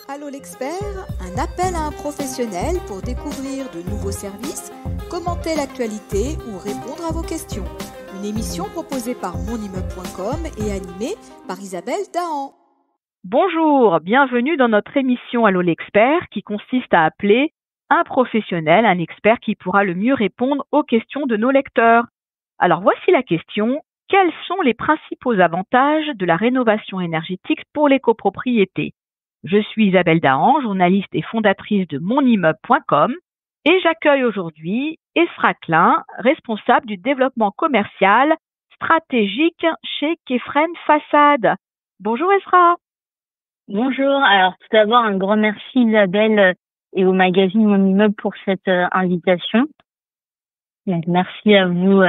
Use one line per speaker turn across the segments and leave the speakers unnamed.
Allô l'expert, un appel à un professionnel pour découvrir de nouveaux services, commenter l'actualité ou répondre à vos questions. Une émission proposée par monimmeuble.com et animée par Isabelle Dahan.
Bonjour, bienvenue dans notre émission Allô l'expert qui consiste à appeler un professionnel, un expert qui pourra le mieux répondre aux questions de nos lecteurs. Alors voici la question, quels sont les principaux avantages de la rénovation énergétique pour les copropriétés ? Je suis Isabelle Dahan, journaliste et fondatrice de monimmeuble.com et j'accueille aujourd'hui Esra Klein, responsable du développement commercial stratégique chez Kefren Façade. Bonjour Esra.
Bonjour, alors tout d'abord un grand merci Isabelle et au magazine Mon Immeuble pour cette invitation. Donc, merci à vous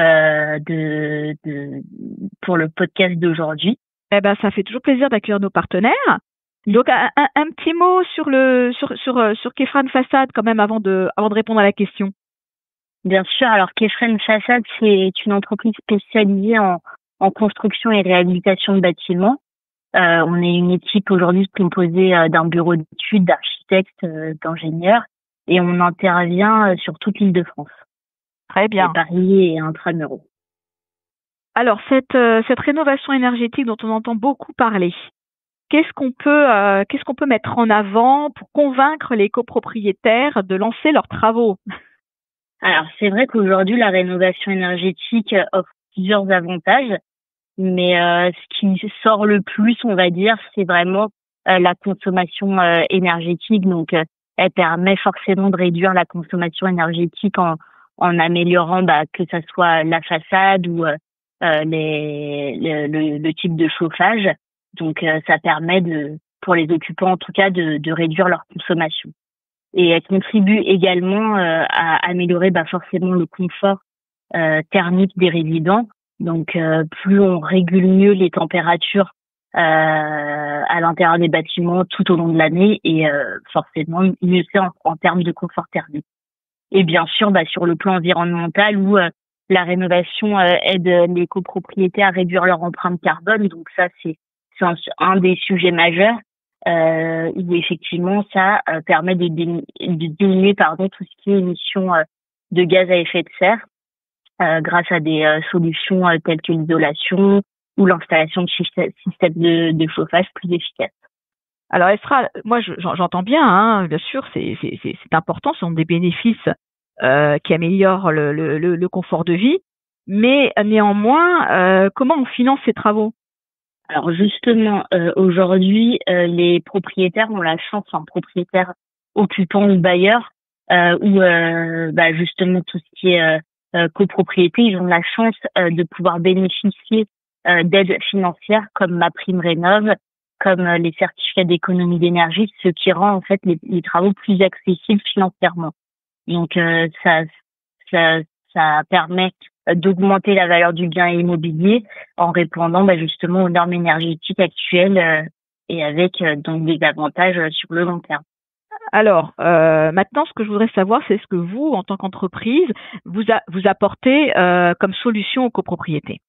pour le podcast d'aujourd'hui.
Ça fait toujours plaisir d'accueillir nos partenaires. Donc un petit mot sur Kefren Façade quand même avant de répondre à la question.
Bien sûr, alors Kefren Façade c'est une entreprise spécialisée en construction et réhabilitation de bâtiments. On est une équipe aujourd'hui composée d'un bureau d'études, d'architectes, d'ingénieurs et on intervient sur toute l'Île-de-France.
Très bien.
Et Paris et intramuros.
Alors cette rénovation énergétique dont on entend beaucoup parler, qu'est-ce qu'on peut mettre en avant pour convaincre les copropriétaires de lancer leurs travaux ?
Alors c'est vrai qu'aujourd'hui la rénovation énergétique offre plusieurs avantages. Mais ce qui sort le plus, on va dire, c'est vraiment la consommation énergétique. Donc, elle permet forcément de réduire la consommation énergétique en améliorant que ça soit la façade ou le type de chauffage. Donc, ça permet pour les occupants en tout cas de réduire leur consommation. Et elle contribue également à améliorer forcément le confort thermique des résidents. Donc, plus on régule mieux les températures à l'intérieur des bâtiments tout au long de l'année et forcément mieux c'est en termes de confort thermique. Et bien sûr, sur le plan environnemental où la rénovation aide les copropriétés à réduire leur empreinte carbone. Donc ça, c'est un des sujets majeurs où effectivement ça permet de diminuer tout ce qui est émissions de gaz à effet de serre. Grâce à des solutions telles que l'isolation ou l'installation de systèmes de chauffage plus efficaces.
Alors Esra, moi j'entends bien, bien sûr, c'est important, ce sont des bénéfices qui améliorent le confort de vie, mais néanmoins, comment on finance ces travaux ?
Alors justement, aujourd'hui, les propriétaires ont la chance, propriétaires occupants ou bailleurs, où justement tout ce qui est copropriété, ils ont la chance de pouvoir bénéficier d'aides financières comme MaPrimeRénov', comme les certificats d'économie d'énergie, ce qui rend en fait les travaux plus accessibles financièrement. Donc ça permet d'augmenter la valeur du bien immobilier en répondant justement aux normes énergétiques actuelles et avec donc des avantages sur le long terme.
Alors, maintenant, ce que je voudrais savoir, c'est ce que vous, en tant qu'entreprise, vous apportez comme solution aux copropriétés.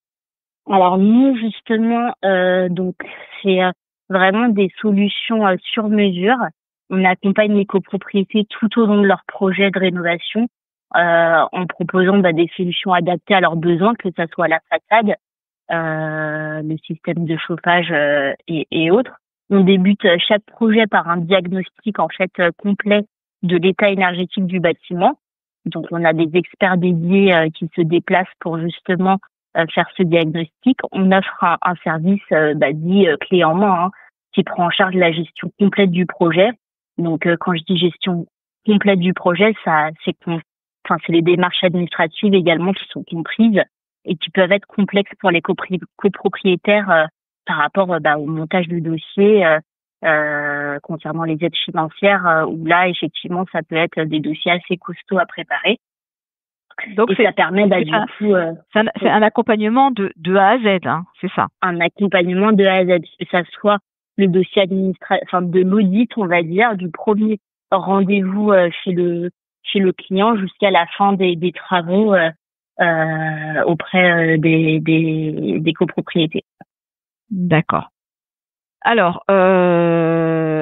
Alors nous, justement, donc c'est vraiment des solutions sur mesure. On accompagne les copropriétés tout au long de leur projet de rénovation en proposant des solutions adaptées à leurs besoins, que ça soit la façade, le système de chauffage et autres. On débute chaque projet par un diagnostic complet de l'état énergétique du bâtiment. Donc on a des experts dédiés qui se déplacent pour justement faire ce diagnostic. On offre un service dit clé en main qui prend en charge la gestion complète du projet. Donc quand je dis gestion complète du projet, c'est les démarches administratives également qui sont comprises et qui peuvent être complexes pour les copropriétaires par rapport au montage du dossier concernant les aides financières où là effectivement ça peut être des dossiers assez costauds à préparer.
Donc
ça permet
c'est un accompagnement de A à Z, c'est ça.
Un accompagnement de A à Z, que ça soit le dossier de l'audit, on va dire, du premier rendez-vous chez le client jusqu'à la fin des travaux auprès des copropriétés.
D'accord. Alors,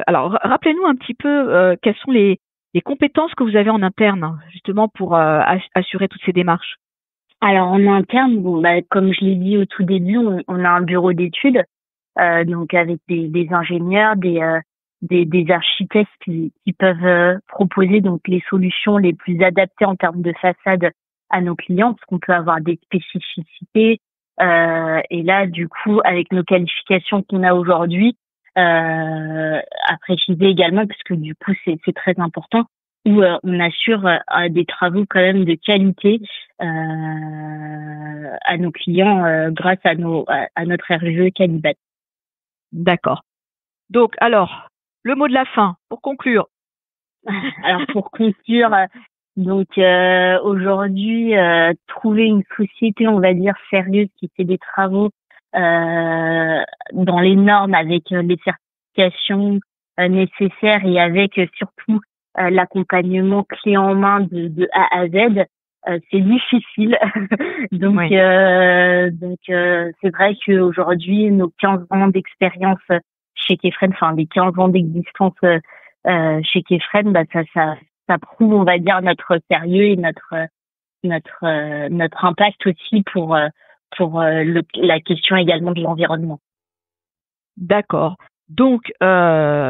alors rappelez-nous un petit peu quelles sont les compétences que vous avez en interne justement pour assurer toutes ces démarches.
Alors en interne, comme je l'ai dit au tout début, on a un bureau d'études, donc avec des ingénieurs, des architectes qui peuvent proposer donc les solutions les plus adaptées en termes de façade à nos clients, parce qu'on peut avoir des spécificités. Et là, du coup, avec nos qualifications qu'on a aujourd'hui, à préciser également, parce que du coup, c'est très important, où on assure des travaux quand même de qualité à nos clients grâce à notre RGE Qualibat.
D'accord. Donc, alors, le mot de la fin, pour conclure.
Alors, pour conclure, aujourd'hui, trouver une société, on va dire, sérieuse qui fait des travaux dans les normes avec les certifications nécessaires et avec surtout l'accompagnement clé en main de A à Z, c'est difficile. Donc,
Oui.
c'est vrai qu'aujourd'hui, nos 15 ans d'expérience chez Kefren, enfin les 15 ans d'existence chez Kefren, ça prouve, on va dire, notre sérieux et notre impact aussi pour la question également de l'environnement.
D'accord. Donc,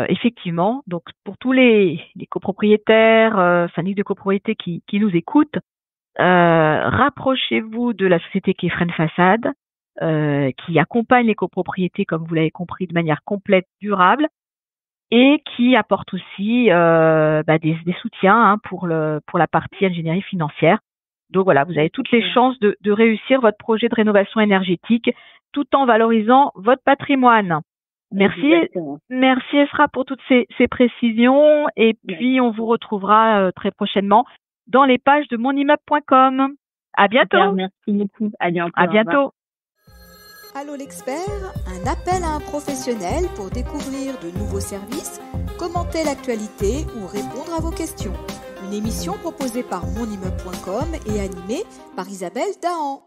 effectivement, donc pour tous les copropriétaires, syndics de copropriété qui nous écoutent, rapprochez-vous de la société Kefren Façade, qui accompagne les copropriétés, comme vous l'avez compris, de manière complète, durable, et qui apporte aussi des soutiens pour la partie ingénierie financière. Donc voilà, vous avez toutes les chances de réussir votre projet de rénovation énergétique tout en valorisant votre patrimoine. Merci Esra pour toutes ces précisions, et puis on vous retrouvera très prochainement dans les pages de monimmeuble.com. À bientôt.
Super, merci beaucoup. À bientôt.
À bientôt.
Allô l'expert, un appel à un professionnel pour découvrir de nouveaux services, commenter l'actualité ou répondre à vos questions. Une émission proposée par monimmeuble.com et animée par Isabelle Dahan.